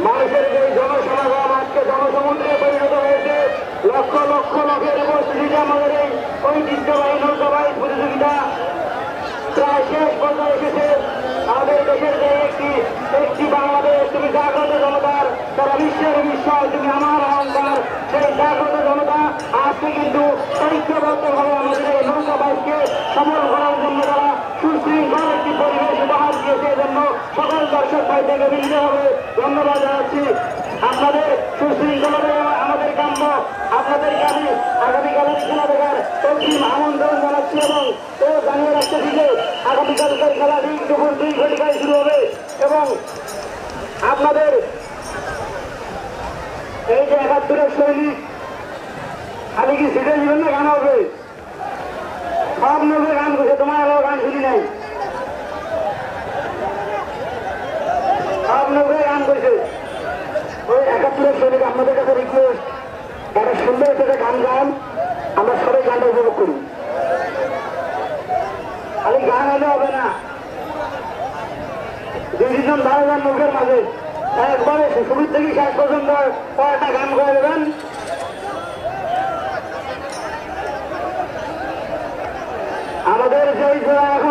মানুষের যে জনসমাগম আজকে জনসমুদ্রে পরিণত হয়েছে। লক্ষ লক্ষ লোকের উপস্থিতিতে আমাদের এই ঐতিহ্যবাহী নৌকাবাহী প্রতিযোগিতা প্রায় শেষ পর্যায়ে এসেছে। আমাদের দেশের যে একটি বাংলাদেশ, তুমি জাগ্রত জনতার, তারা বিশ্বের বিশ্বাস, তুমি আমার অহংকার, সেই জাগ্রত জনতা আজকে কিন্তু ঐক্যবদ্ধভাবে আমাদের এই নৌকাবাহিকে সফল করার জন্য তারা সুশৃঙ্খল একটি পরিবেশ উপহার দিয়েছে। এজন্য সকল দর্শক ভাই থেকে বিভিন্নভাবে ধন্যবাদ জানাচ্ছি। আপনাদের সুশৃঙ্খলভাবে আমাদের কাম্য, আপনাদেরকে আমি আগামীকালের খেলা দেখার অগ্রিম আমন্ত্রণ জানাচ্ছি এবং জানিয়ে রাখতেছি যে আগামীকালকের খেলা ঠিক দুপুর 2 ঘটিকায় শুরু হবে এবং আপনাদের এই যে 71-এর সৈনিক খালি কি সিটে দিবেন না, গান হবে সব নবে গান করছে, তোমার আরো গান শুনি নাই, সব নবে গান করছে। ওই 71-এর সৈনিক আপনাদের কাছে রিকোয়েস্ট, একটা সুন্দর থেকে গান গান, আমরা সবাই গানটা উপভোগ করি। খালি গান হলে হবে না, 2 জন দাঁড়াবেন মুখের মাঝে, একবারে শুরু থেকে শেষ পর্যন্ত কয়েকটা গান করে দেবেন। আমাদের যেই জোড়া এখন